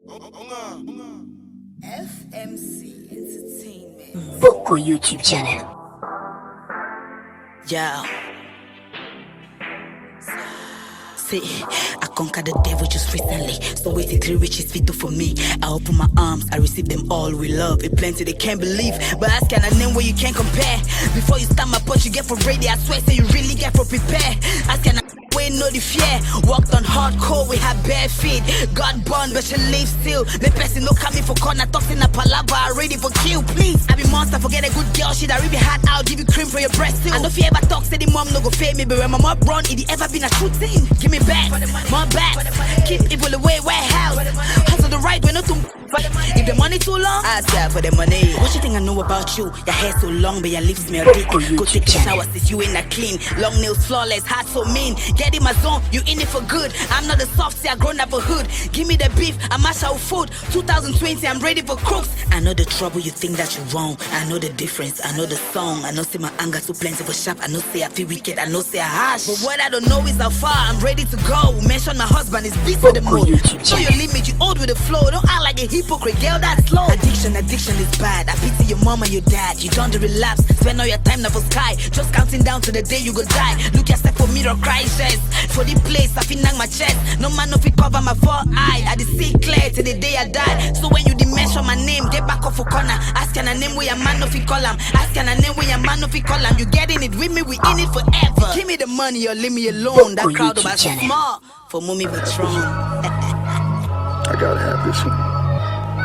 FMC Entertainment. Boko YouTube channel. Yeah. See, I conquered the devil just recently. So 83 riches fit for me. I open my arms, I receive them all with love. It plenty they can't believe, but ask can I name where you can't compare. Before you start my punch, you get for ready. I swear, say you really get for prepare. Ask can I we know the fear. Walked on hardcore, we had bare feet. God born, but she live still. The person no coming for corner, talking a palava, ready for kill. Please, I be monster, forget a good girl. Shit, I really hard out, give you cream for your breast too. I know if you ever talk, say the mom no go fade me, but when my mom run, it ever been a true thing. Give me back, more back. Keep evil away, warehouse. Hustle the right way, not to. If the money too long, I ask for the money. What you think I know about you? Your hair so long, but your lips smell dick. Go take a shower since you ain't that clean. Long nails flawless, heart so mean. Get in my zone, you in it for good. I'm not a soft, see I grown up a hood. Give me the beef, I mash out food. 2020, I'm ready for crooks. I know the trouble, you think that you're wrong. I know the difference, I know the song. I know say my anger so plenty for sharp. I know say I feel wicked, I know say I harsh. But what I don't know is how far I'm ready to go. Mention my husband is beat for the mood. Show your limit, you old with the flow. Don't act like a hypocrite, girl, that's slow. Addiction is bad. I pity your mom and your dad. You don't relapse, spend all your time now for sky. Just counting down to the day you go die. Look yourself for mirror crisis. For the place, I feel knock my chest. No man no fit cover my 4 eye. I dey see clear till the day I die. So when you mention my name, get back off for corner. Ask can I name where your man no fit call him. Ask can I name where your man no fit call him. You getting it with me, we in it forever. Give me the money or leave me alone. That crowd of us small. For mommy be strong. I gotta have this one.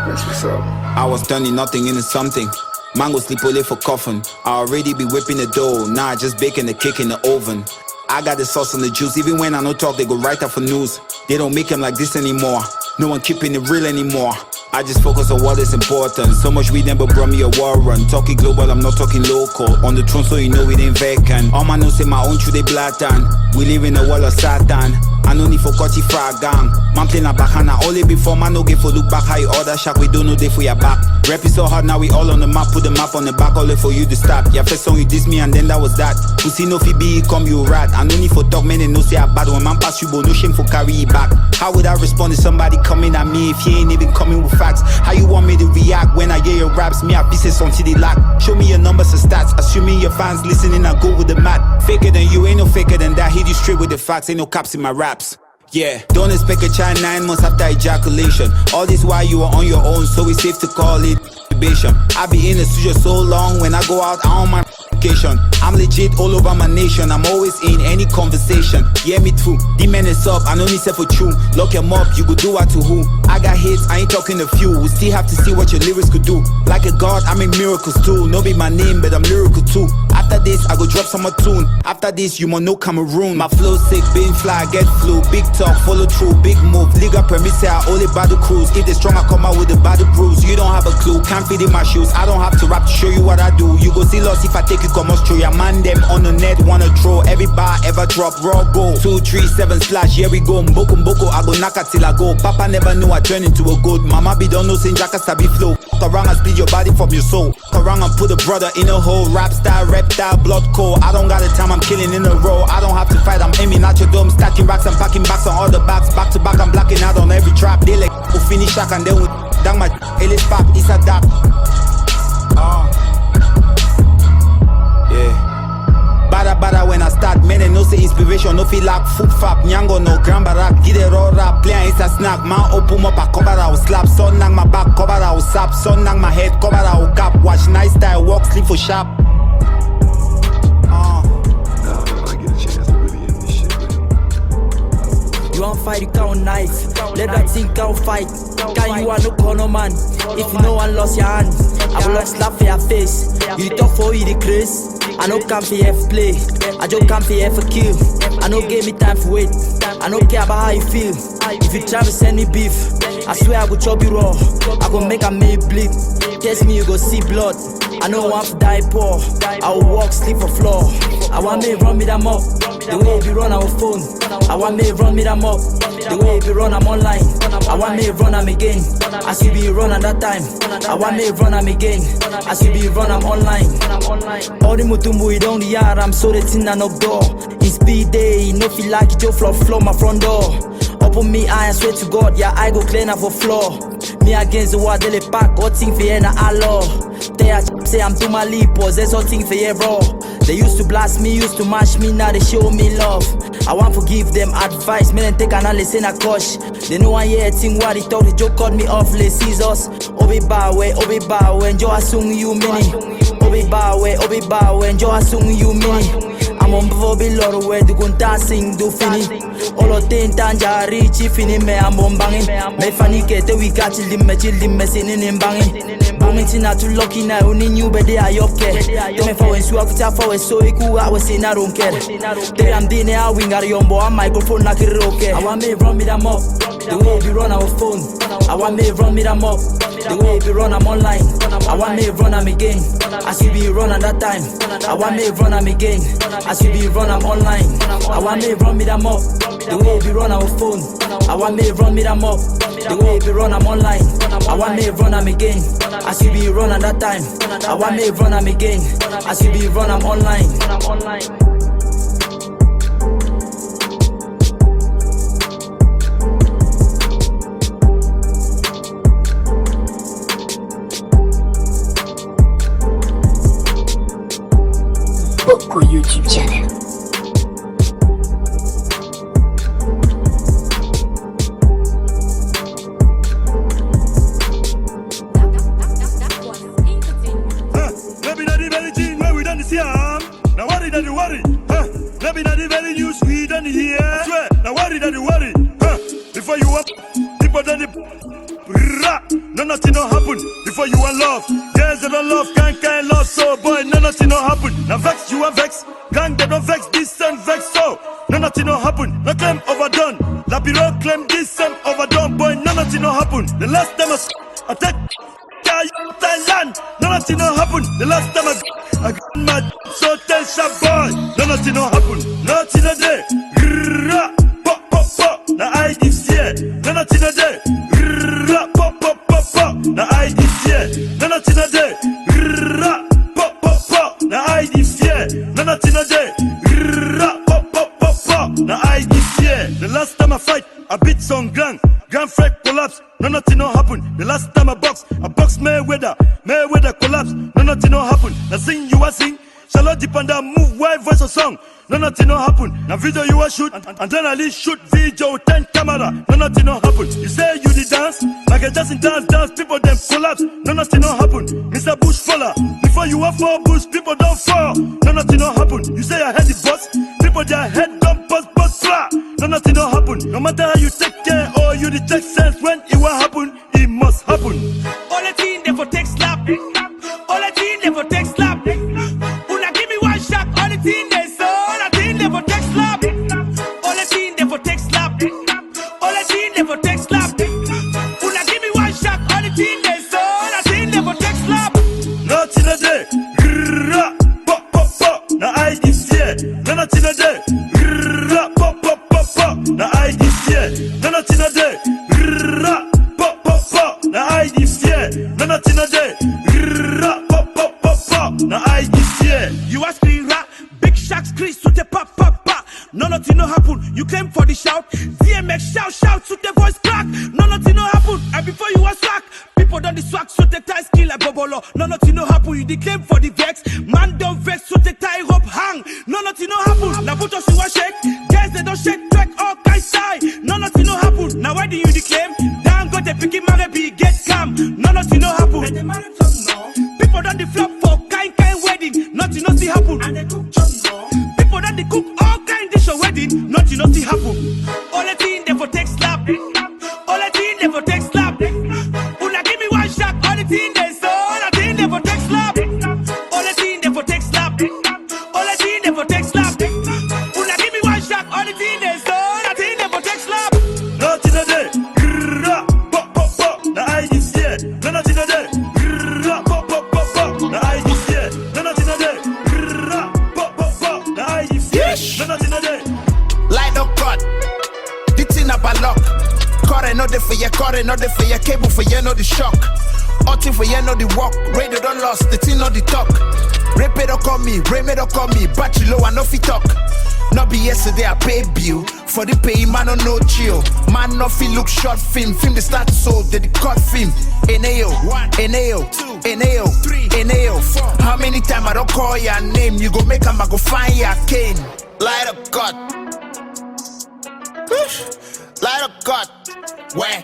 That's what's up. I was turning nothing into something. Mango sleep only for coffin. I already be whipping the dough. Now I just baking the cake in the oven. I got the sauce and the juice. Even when I no talk, they go right up for news. They don't make them like this anymore. No one keeping it real anymore. I just focus on what is important. So much weed never brought me a war run. Talking global, I'm not talking local. On the throne, so you know it ain't vacant. All my notes say my own true, they blatant. We live in a world of Satan. I no need for Kochi frag gang. Man playing a backhand, only before man no get for look back how you order shack. We don't know they for your back. Rap is so hard, now we all on the map. Put the map on the back, all for you to stop. Your first song you diss me and then that was that. Pussy no fi be come you rat. I no need for talk, man, and no say a bad. When man pass you, but no shame for carry it back. How would I respond to somebody coming at me if you ain't even coming with facts? How you want me to react when I hear your raps? Me a pieces until they lack. Show me your numbers and stats. Assuming your fans listening, I go with the mat. Faker than you, ain't no faker than that. Hit you straight with the facts, ain't no caps in my raps. Yeah, don't expect a child 9 months after ejaculation. All this while you are on your own, so it's safe to call it masturbation. I be in the studio so long, when I go out, I on my vacation. I'm legit all over my nation, I'm always in any conversation. Yeah, me too, the man is up, I know me say for true. Lock him up, you go do what to who? I got hits, I ain't talking a few. We still have to see what your lyrics could do. Like a god, I make miracles too. No be my name, but I'm lyrical too. After this, I go drop some more tune. After this, you must know Cameroon. My flow sick, being fly, get flu. Big talk, follow through, big move. Liga permit say I only battle cruise. If they strong, I come out with the battle bruise. You don't have a clue, can't fit in my shoes. I don't have to rap to show you what I do. You go see lost if I take you come us through. Your man them on the net wanna throw. Every bar ever drop, raw go. 2, 3, 7 slash, here we go. Mboko mboko, I go knock till I go. Papa never knew I turn into a goat. Mama be don't know saying Jacka sabi flow. Around and split your body from your soul. Around and put a brother in a hole. Rap style, reptile, blood cold. I don't got the time, I'm killing in a row. I don't have to fight, I'm aiming at your dome. Stacking racks and packing backs on all the backs. Back to back, I'm blacking out on every trap. They like we'll finish shack and then we down my elite pack. It's a dark. Yeah. Bada when I start, men no say inspiration, no feel like food fap. Nyango no grand barak, get it raw rap, play and it's a snack. Man open up a cover I will slap, son nang my back, cover I will sap, son nang my head, cover I will cap. Watch nice style, walk, sleep for sharp. You want fight, you can't knife. Let that thing can't fight. Can you want no corner man? If no one lost your hand, I will not slap for your face. You talk for you the craze. I no come for F play. I just come for F kill. I no give me time for wait. I no care about how you feel. If you try to send me beef, I swear I go chop you raw. I go make a me bleed. Test me, you go see blood. I know I want to die poor. I will walk, sleep for floor. I want me run me them up. The way we run our phone. I want me run me them up. The way we run I'm online. I want me run I'm again. As you be run at that time. I want me run I'm again. As you be run I'm online. All the mutumbu we don't the yard. I'm so the thing I knock door. In speed day, no feel like it, you floor my front door. Up open me eye and swear to God, yeah, I go clean up for floor. Me against the wall, they pack, all thing for you, na Allah. They say I'm too my lip, possess all thing for you, bro. They used to blast me, used to mash me, now they show me love. I want to give them advice, me then take analysis in a cosh. They know I hear a thing what they talk, the joke cut me off, les scissors. Obi bawe, enjoy a song you mini. Obi bawe, enjoy a song you mini. I'm on before be lord where do kun dancing do fini. All of ten tanja rich fini me I'm on banging. Me funny get we got chilling me singing in banging. Booming not too lucky now only new but they are okay. Don't me for when swap for so equal I was in I don't care. They am dinner I wing at your boy microphone like it okay. I want me run me them up. The way we run our phone. I want me run me them up. The way we run I'm online. I want me run I'm again. As you be run at that time. I want me run I'm again. As you be run I'm online. I want me run me them up. The way we run our phone. I want me run me them up. The way we run I'm online. I want me run I'm again. As you be run at that time. I want me run I'm again. As you be run I'm online. Boko YouTube channel. Maybe not the very thing where we done see now worry that you worry. Maybe not the very news we done hear. I swear, now worry that you worry. Before you up, people done it. No nothing no happen before you are love. Girls that don't love can't love. So boy, no nothing no happen. Now vex you are vex. Gang they don't vex this and vex so. No nothing no happen. No claim overdone. La bureau claim this and overdone. Boy, no nothing no happen. The last time I take Thailand. No nothing no happen. The last time I got mad. So tell sharp boy. No nothing no happen. Nothing a day. Pop pop pop. Now I this year. No nothing a day. Pop pop pop pop. Now I this year. No nothing a day. Pop pop pop. Now I this year. No nothing a day. Pop pop pop pop. Now I this year. The last time I fight, I beat some grand Fred collapse. No nothing no happen. The last time I box Mayweather collapse. No nothing no happen. Now sing you a sing. Charlotte Dipanda move wide voice or song. No nothing no happen. Now video you a shoot and then I leave shoot video 10 camera. No nothing no happen. You say you the dance like a dancing dance people them collapse. No nothing no happen. Mr. Bush faller. Before you are 4 bush people don't fall. No nothing no happen. You say I had the boss. People their head don't bust flat. No nothing no happen. No matter how you take care or you the take sense when it will happen, it must happen. All the team they for take slap. All the team they for take slap. Una give me one shot. All the team they so. All the team they for take slap. All the team they for take slap. All the team they for take slap. Una give me one shot. All the team they so. All the team they for take slap. Nothing a day. Pop pop pop. Now I this year. No nothing a day. Pop pop pop pop. Now I this year. No nothing a day. Pop pop pop. Now I this year. No nothing a day. Pop pop pop pop. Now I this year. You ask me rap. Big Shacks Chris to the pop pop pop. No nothing no happen. You came for the shout. DMX shout to the voice crack. No nothing no happen. And before you was slack. People done the swag, so take tie skill like Bobolo. No nothing no happen, you declaim for the vex. Man don't vex, so take tie rope hang. No nothing no happen, now put us in one shake. Guys they don't shake, track all guys tie. No nothing no happen, now why do you declaim? Down got the picky marabby, get calm. No nothing no happen. And the marathon no. People done the flop for kind wedding. Nothing happen. And they cook no. People done the cook all kind dish for wedding. Nothing happen. All the thing they for take slap. All the thing they for take slap. All the team they so, all the team they for take slap. All the team they for take slap. All the team they for take slap. Una give me one shot. All the team they so, all the team they for take slap. Nothing a day. Pop pop pop. Now I this year. No nothing a day. Pop pop pop pop. Now I this year. No nothing a day. Pop pop pop. Now I this year. No nothing a day. Light up God. The thing up a lock. Core no dey for your cable for you know the shock. Outing for you know the walk. Radio don't lost, the thing not the talk. Rape don't call me, battery low and no fit talk. Not be yesterday I pay bill. For the pay, man no chill. Man no feel look short film. Film the start so they the cut film. NAO, 1, NAO, 2, NAO, 3, NAO, 4. How many times I don't call your name? You go make 'em, I go find your cane. Light up God. Light up God. Where?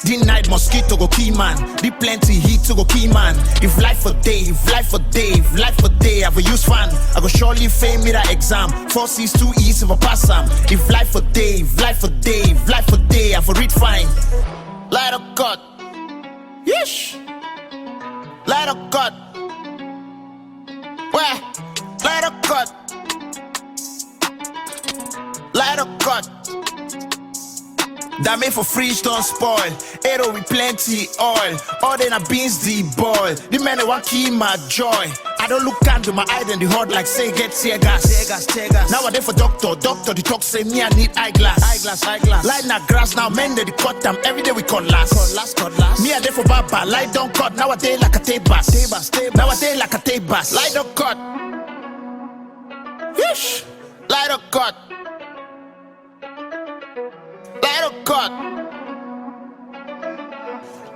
The night mosquito go key man. The plenty heat to go key man. If life for day, I go use fan. I go surely fail me that exam. 4 C's 2 E's if I pass them. If life for day, I for read fine. Light up God. Yeesh. Light up God. Where? Light up God. Light up God. That made for freeze don't spoil. Arrow with plenty oil. All then a beans the boil. The man that want keep my joy. I don't look under my eye then the hot like say get tear gas. Nowadays for doctor the talk say me I need eyeglass. Light na grass now men they cut them. Every day we cut last. Me I there for baba. Light don't cut. Nowadays like a tape bass. Nowadays like a tape bass. Light don't cut. Yeesh. Light don't cut. Light up God.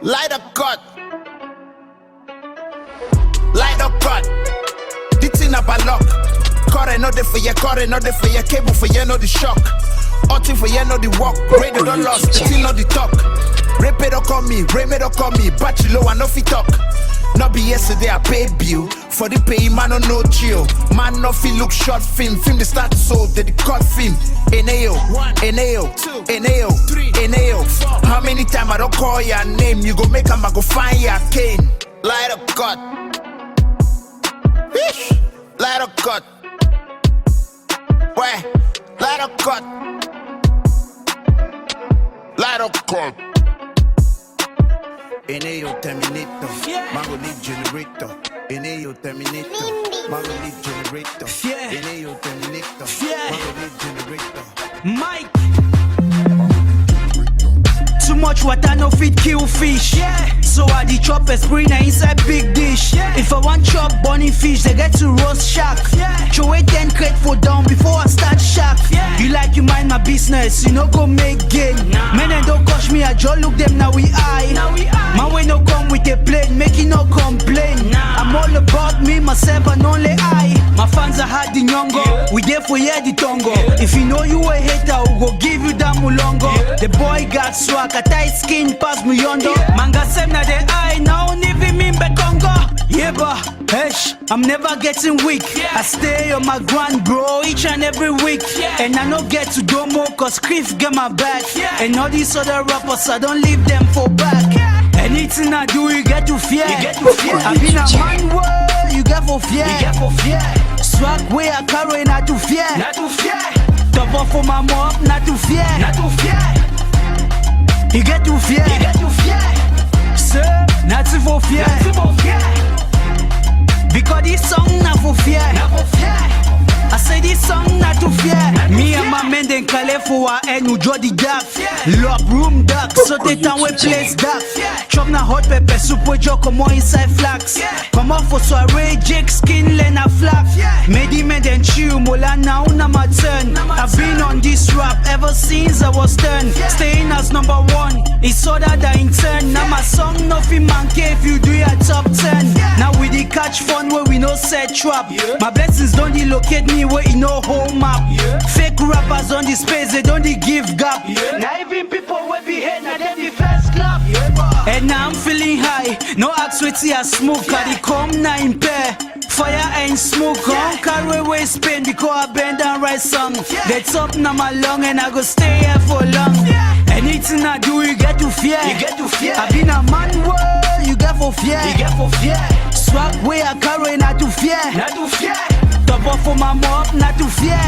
Light up God. Light up God. The thing up a lock. Current not there for your cable for you know the shock. Outing for you know the walk. Radio don't lost, the thing not the talk. Repe don't call me, battery low and no fit talk. Not be yesterday I pay bill. For the pay, man no chill. Man no feel look short film. Film the start so they the cut film. NAO, 1, NAO, 2, NAO, 3, NAO, 4. How many times I don't call your name? You go make 'em, I go find your cane. Light up God. Yeesh. Light up God. Where? Light up God. Light up God. NAO Terminator, Mango lead generator. NAO Terminator, Mango lead generator. NAO Terminator, Mango lead generator. Mike. Too much water no fit kill fish. So I the chop a spring inside big dish. If I want chop bunny fish, they get to roast shark. Throw it 10 crate for down before I start shark. You like you mind my business, you no go make gain. Men and don't cost me, I just look them now we eye. My way no come with a plane, make it no complain. I'm all about me, myself and only I. My fans are hard in younger, we there for yeah the tongo. If you know you a hater, we go give you that mulongo. The boy got swag, a tight skin pass me yonder. Manga sem na the eye, now even mean betongo. Yeah, but hesh, I'm never getting weak. I stay on my grind, bro, each and every week. And I don't get to Domo, cause Cliff get my back. And all these other rappers, I don't leave them for back. Anything I do, you get to fear. I've been a man, world, you get for fear. Swag way I carry, not to fear. Top off for my mom, not to fear. You get to fear. Sir, not to for fear. Because this song not for fear. I say this song not to fear. Me and my men then call for our end who draw the gap. Lock room dark, so they time we place dark. Chop na hot pepper soup with jo come on inside flax. Come on for soiree, Jake skin lena flap. Medi men then chill, mola now na my turn. I've been on this rap ever since I was 10. Staying as number 1, it's other than in turn. Now my song nothing man care if you do your top 10. Now we the catch fun where we no set trap. My blessings don't delocate me where you no home map. Fake rappers on the space, they don't give gap. Now even people will be head, now them the first clap. And now I'm feeling high, no axe with I smoke. I they come now in pair, fire and smoke. I don't carry away Spain because I bend down right song. They top now my lung and I go stay here for long. Anything I do, you get to fear. I've been a man world, you get for fear. Swag way I carry, not to fear. Top off for my mom, not to fear.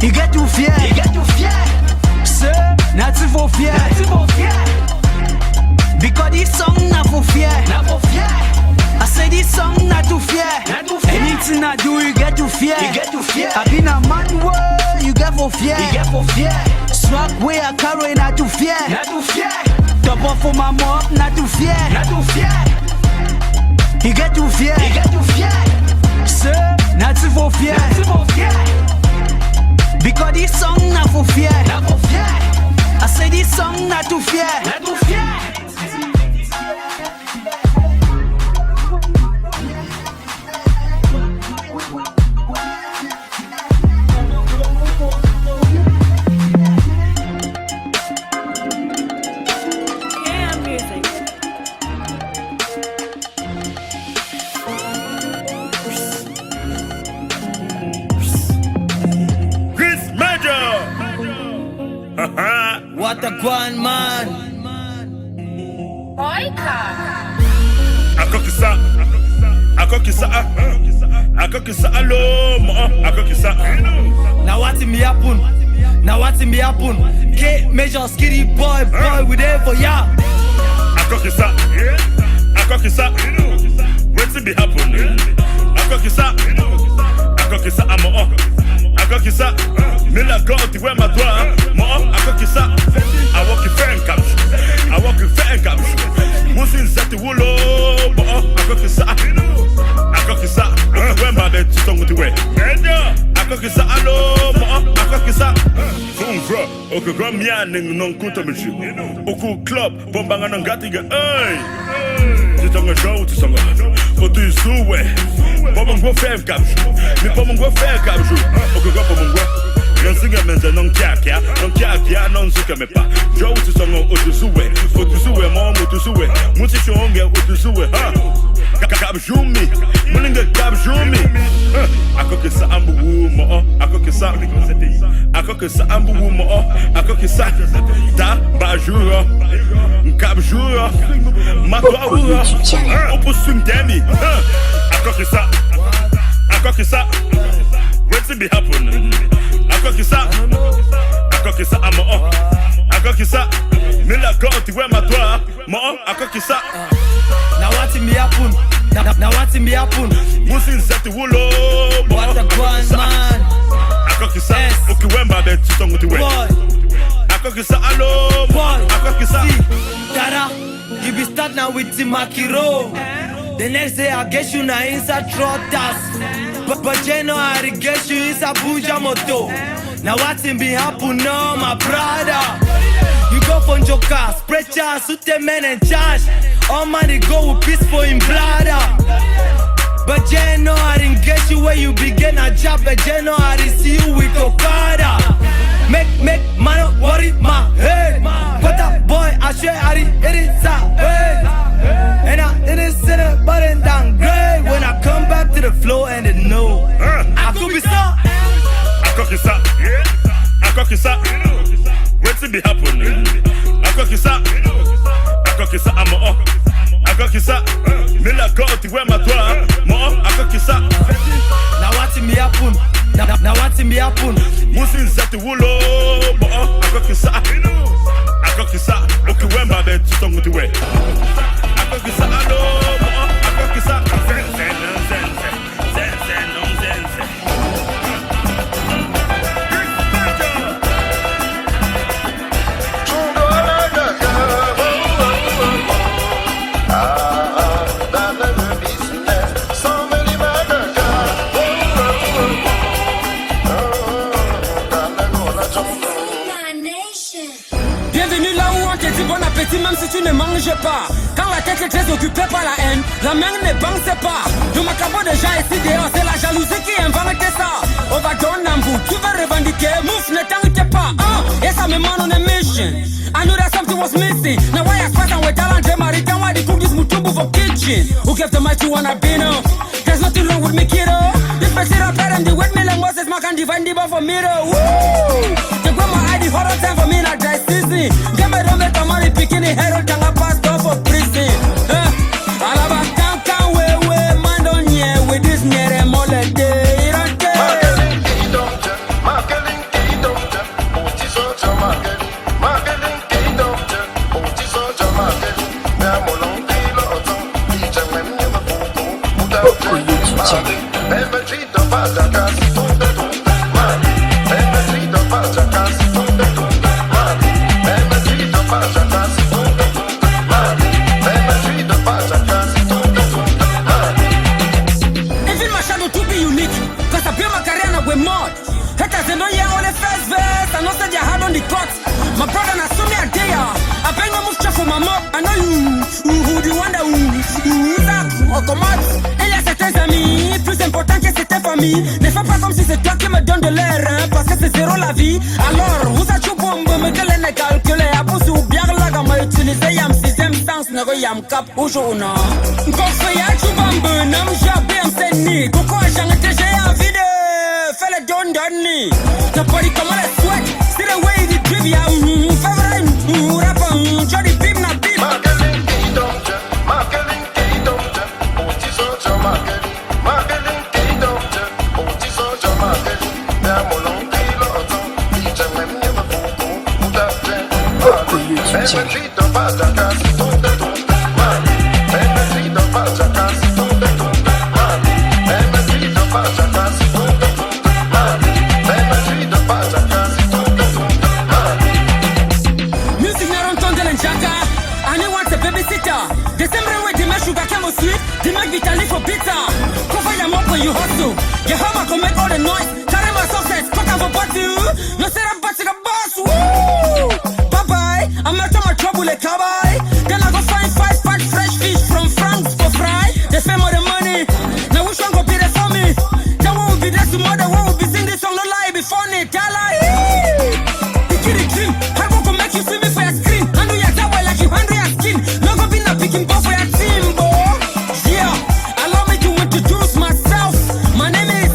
You get to fear. Sir, not to for fear. Because this song not for fear. I say this song not to fear. Anything I do, you get to fear. I've been a man world, you get for fear. Swag way I carry, not to fear. Top off for my mom, not to fear. You get to fear. Sir, not for fear. Because this song not for fear. I say this song not to fear. What a grand man. Akokisa alo mo akokisa. Now what me happen? K major skitty boy we there for ya. Akokisa wetin be happen? Akokisa amo akokisa me la got where my doigt mo akokisa. I walk in fan caps musin sati wulo mo akokisa when my bed song with the way akokisa alo mo akokisa funfro okogom ya ning non kutomichi oku club bombanga ngatiga ey Tonga show to song. Go to Suwe. Bombo fan caps. Me bombo fan caps. Okay, go bombo. Non singer menza non chiacchia, non si che me pa. Joe to song o to Suwe. O to Suwe, mom o to Suwe. Musi shonge o to Suwe. Ha. Kabjumi. Muninga kabjumi. Akokisa ambu mo. Akokisa ambu mo. Akokisa ta bajura. Kabjura. Matwa. Opposing Demi. Akokisa. What's be happen? Akokisa amo. Akokisa. Mila got where my doigt. Mo akokisa. Now what me happen? Musin sati wulo. What a grand man. Akokisa. Okay, when my bed song with the way. Akokisa alo. Akokisa. Dada, you be start now with the Makiro. The next day I get you na inside trotters. But you know I get you inside Bunja Moto. Now what's be happen now, my brother? You go for Joka, spread your suit men and charge. All money go with peace for him bladder. But you know I didn't get you where you begin a job. But you know I didn't see you with Okada. Make man worry my head. But that boy I swear I didn't it is way. And I didn't sit it but in down grade. When I come back to the floor and it no I could be so Akokisa what's be happening? Akokisa amo. Akokisa Mila got where my doigt mo akokisa. Now what me happen? Musin sati wulo mo akokisa. Okay, when my bed song with the way. Akokisa alo mo akokisa. Bienvenue là où on te dit bon appétit même si tu ne manges pas. Quand la tête est très occupée par la haine, la main ne pense pas. Le macabre déjà ici dehors, c'est la jalousie qui invente ça. On va donner un bout, tu vas revendiquer, mouf ne t'inquiète pas. Yes, I'm a man on a mission. I knew that something was missing. Now why I spent on with talent, American, why they cook this mutumbu for kitchen? Who gave the mic to one I've been on? There's nothing wrong with me, kiddo. This makes it up better than the wet melon Moses, my can divine diva for me, though. Woo! The grandma ID horror time for me, not dry season. Get my don't make a money picking it, head on passed off for prison. Alaba can't wait, man, don't yeah, with this near mole day. commode. Il y a certains amis, plus importants que c'était famille. Ne fais pas comme si c'est toi qui me donne de l'air, hein, parce que c'est zéro la vie. Alors, vous êtes au bombe, me gueule ne calculer. Après, ou bien la gamme utiliser, yam sixième sens, ne yam cap ou jaune. Kofi ya chubambe, nam jabe am seni. Koko a jange teje ya vide, fais le don doni. The body come on a sweat, see the way the drip ya. Favorite, rapper, Johnny Beam na beam. Music na ronton de l'enjaka, ani want a babysitter. The same way they make sugar cane sweet, they make bitter leaf for bitter. Cover your mouth when you hustle. Your hammer can make all the noise. Carry my success, cut off a bottle. No say that bottle a boss. Woo! Bye bye, I'm not on my trouble like cowboy. Then I go find 5 fat fresh fish from France for fry. They spend more than money. Now which one go be there for me? That one will be there tomorrow. That one will be sing this song no lie before it. Tell I. Bikini dream, I go make you see me for your screen. Handle your tower like you handle your skin. No go be na picking ball for your team, boy. Yeah, allow me to introduce myself. My name is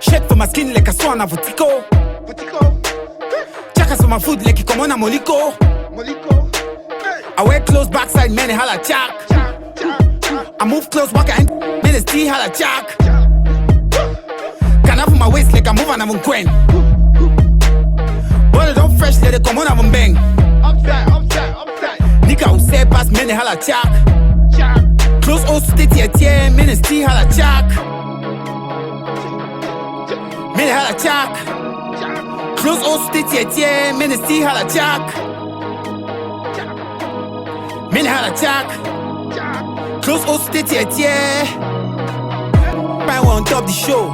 Shake for my skin like a swan of Tico. Chaka for my food like come on a moliko. I wear clothes backside, man, holla chak. I move close, walk and man, it's tea, holla chak. Can I for my waist like I move on a queen. But don't fresh, let it come on a bang. Nika who say pass, man, holla chak. Close all state, yeah, man, it's tea, holla chak. Man, holla chak. Close all state, yeah, man, it's tea, holla chak. Men holla chak. Close all state, yeah. Man, we on top the show.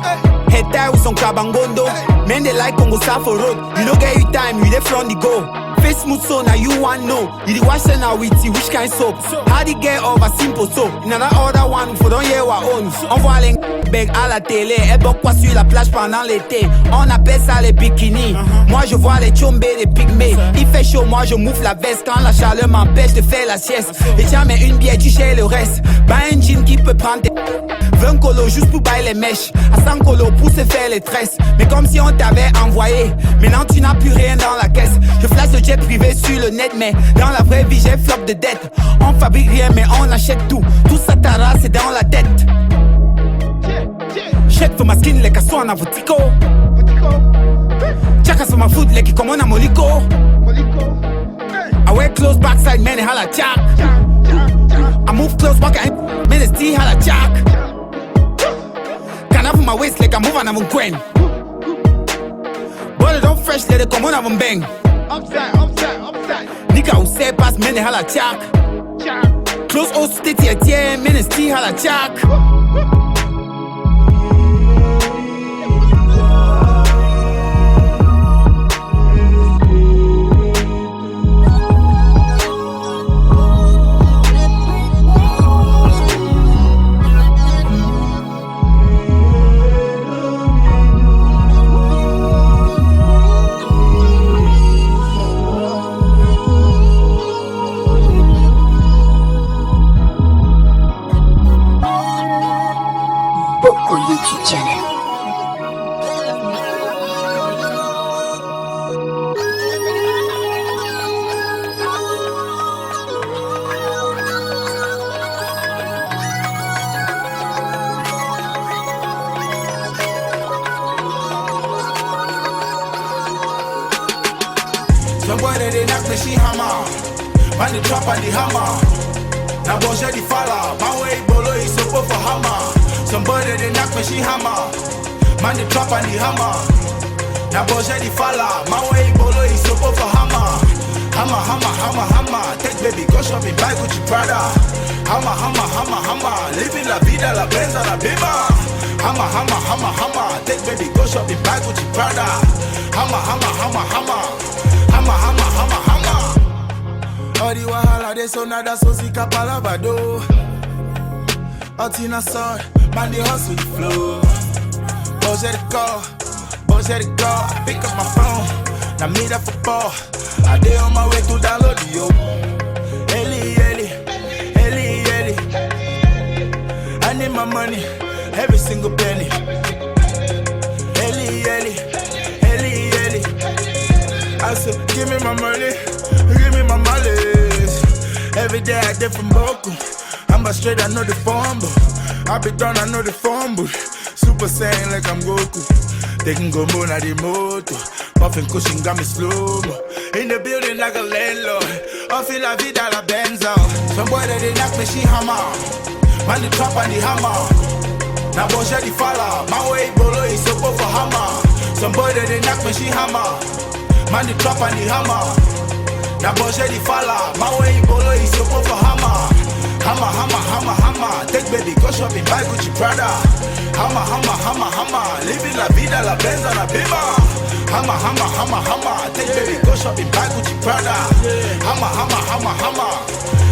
Head tie with some cabangondo. Men, they like Congo Safo Road. You don't get your time, you dey front the go. Face smooth so now you want know. You the wash now with tea, which kind soap? How the get over simple soap? In another order one, for don't hear our own. On voit les beg à la télé. Elle boque quoi sur la plage pendant l'été. On appelle ça les bikinis. Moi je vois les chombés, les pygmées. Il fait chaud, moi je mouffe la veste. Quand la chaleur m'empêche de faire la sieste. Et tiens, mais une bière, tu gères le reste. Bah un jean qui peut prendre tes 20 colos juste pour bailler les mèches. À 100 colos pour se faire les tresses. Mais comme si on t'avait envoyé. Maintenant tu n'as plus rien dans la caisse. Je flash le jet privé sur le net, mais dans la vraie vie j'ai flop de dette. On fabrique rien mais on achète tout. Tout ça ta c'est dans la tête. Shake for my skin like a swan of Tico. Chaka for my food like come on a moliko. I wear clothes backside, man, holla chak. I move close, walk and man, it's tea, holla chak. Can I for my waist like I move on a queen. But don't fresh, let it come on a bang. Nika who say pass, man, holla chak. Close all state, yeah, man, it's tea, holla chak. Somebody they knock me, she hammer. Man the trap and the hammer. Now bonjour the falla. My way bolo is support for hammer. Somebody they knock me, she hammer. Man the trap and the hammer. Now bonjour the falla. My way bolo is support for hammer. Hammer, hammer, hammer, hammer. Take baby, go shopping, buy Gucci Prada. Hammer, hammer, hammer, hammer. Living la vida, la Benz, la Bima. Hammer, hammer, hammer, hammer. Take baby, go shopping, buy Gucci Prada. Hammer, hammer, hammer, hammer. Hammer, hammer, hammer, hammer. All the wahala, they so nada, so sika palabado. Until I saw man, the hustle, the flow. Boys at the car, pick up my phone. Now meet up for ball. I day on my way to download the yo. Ellie. I need my money, every single penny. Ellie. I said, give me my money, give me my mileage. Every day I did from Boku. I'm a straight, I know the fumble. I be done, I know the fumble. Super Saiyan like I'm Goku. They can go more na the motor. Puffin' cushion got me slow-mo. In the building like a landlord. Off in la vida la Benzo. Some boy that they knock me, she hammer. Man the trap and the hammer. Now boy the falla. My way bolo is so for hammer. Some boy that they knock me, she hammer. Man the trap and the hammer. Now boy the falla. My way bolo is so for hammer. Hammer, hammer, hammer, hammer. Take baby, go shopping, buy Gucci Prada. Hammer, hammer, hammer, hammer. Living la vida, la Benz, la Bima. Hammer, hammer, hammer, hammer. Take baby, go shopping, buy Gucci Prada. Hammer, hammer, hammer, hammer.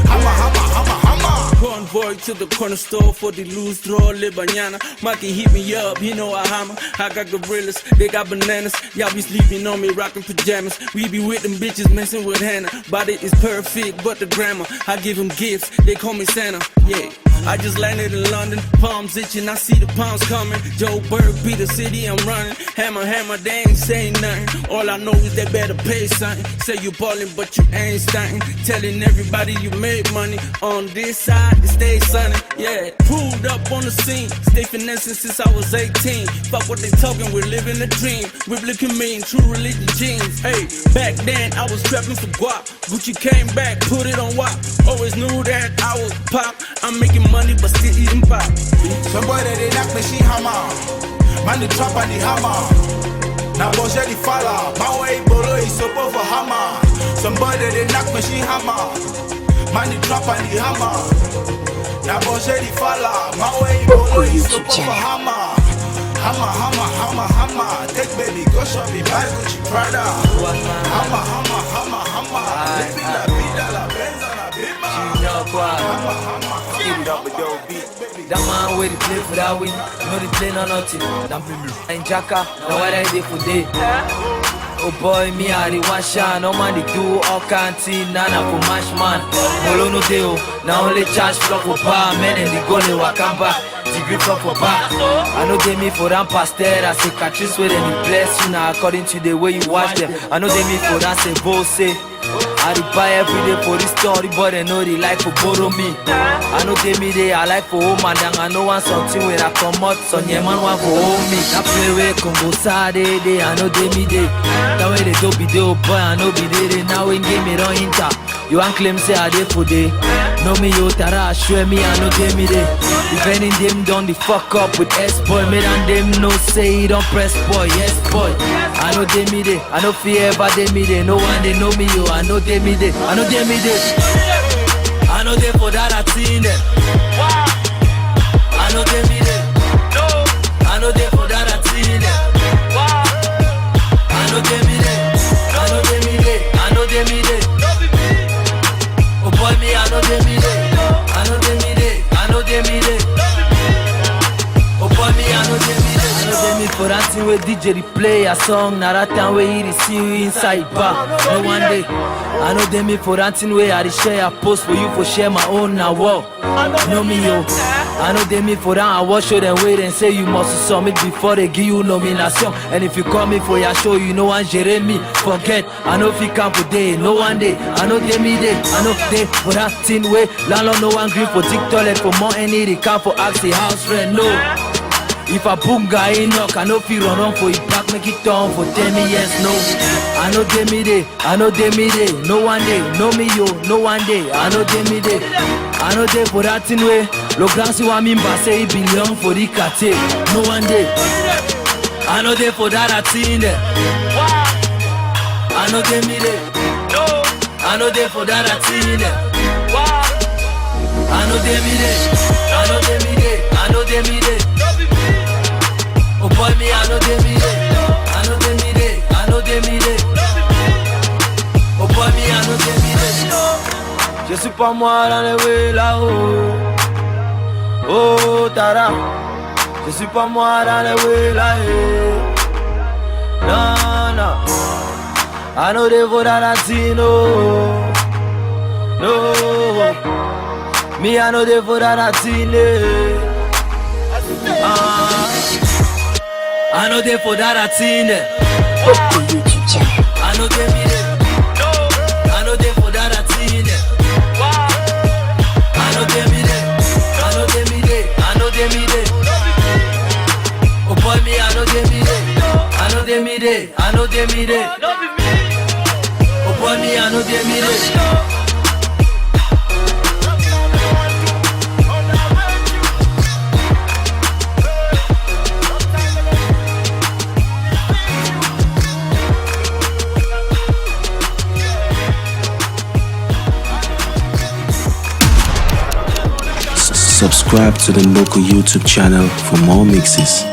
Hammer, hammer, hammer, hammer. Convoy to the corner store for the loose draw, Le Banana. Mikey hit me up, you know I hammer. I got gorillas, they got bananas. Y'all be sleeping on me, rocking pajamas. We be with them bitches, messing with Hannah. Body is perfect, but the grammar. I give them gifts, they call me Santa. Yeah, I just landed in London, palms itching, I see the pounds coming. Joburg be the city I'm running. Hammer, hammer, they ain't saying nothing. All I know is they better pay something. Say you ballin', but you ain't stunting. Telling everybody you made money. On this side, it stays sunny. Yeah, pulled up on the scene. Stay finessing since I was 18. Fuck what they talking, we're living a dream. Whip looking mean, true religion jeans. Hey, back then I was trapping for guap. Gucci came back, put it on WAP. Always knew that I was pop. I'm making money, but still eating pop. Somebody they knock me, she hammer. Man the trap and the hammer. Now boss the falla. My way bolo is so for hammer. Somebody they knock me, she hammer. Man the trap and the hammer. Now boss the falla. My way bolo is so for hammer. Hammer, hammer, hammer, hammer. Take baby, go shopping, buy Gucci Prada. Hammer, hammer, hammer, hammer. Living la vida, la Benz, la Bima. Hammer, hammer, Give it up with your beat. That man where they play for that win. No they play no nothing. Damn people. And Jacka, now what I did for day. Oh boy, me I the one shine. No man they do all canteen. Nana for mash man. Molo no deo. Now only charge flock for bar. Men and the go they wakamba. Degree flock for bar. I know they me for them pastor. I say cicatrice where they bless you now according to the way you watch them. I know they me for that say boss say. I buy every day for this story, but they know they like to borrow me. I know they me they I like for home and I know want something when I come out, so yeah man want for home me. That play way Congo side they I know they me they. That way they don't be there, boy I know be there. Now when game me don't enter, you want claim say I dey for day. No me yo tara show me I know they me they. Defending them done the fuck up with S-boy, me and them no say don't press boy, yes boy. I know they me they, I know fear ever they me they. No one they know me yo, I know they me they, I know they me they. I know they for that I seen them. I know they me they. I know they for that I seen them. I know they me they. I know they me they. I know they me they. Oh boy me I know they me they. I know they me they. I know they me they. Oh boy me I know they me they. I know they me for that thing where DJ play a song. Now that time where he see you inside bar. No one day. I know they me for that thing where I share a post for you for share my own now. Wow. Know me yo. I know they me for that I watch show them wait and say you must submit before they give you nomination. And if you call me for your show, you know one Jeremy. Forget, I know if you come for day, no one day. I know they me day, I know they for that thing way. Landlord no one green for TikTok for more any they come for ask the house rent. No. If a boom guy in knock, I know if you run for it back, make it turn for 10 years, no. I know they me day, I know they me day, no one day, no me yo, no one day, I know they me day. I know they for that thing way, lo grand si wa mimba say billion for the kate, no one day. I know they for that thing there. I know they me day, I know they for that I seen it. I know they me there. I know they me there. I know they me there. Oh boy me, I know they me there. I know they me there. I know they me there. Oh boy me, I know they me there. Je suis pas moi dans les way là-haut. Oh Tara, je suis pas moi dans les way là-haut. Non, non. I know they for that Latino. No, me I know they for that Latino. I know they for that Latino. I know they me there. I know they for that Latino. I know they me there. I know they me there. I know they me there. Oh boy me I know they me there. I know they me there. I know they me there. Oh boy me I know they me there. Subscribe to the local YouTube channel for more mixes.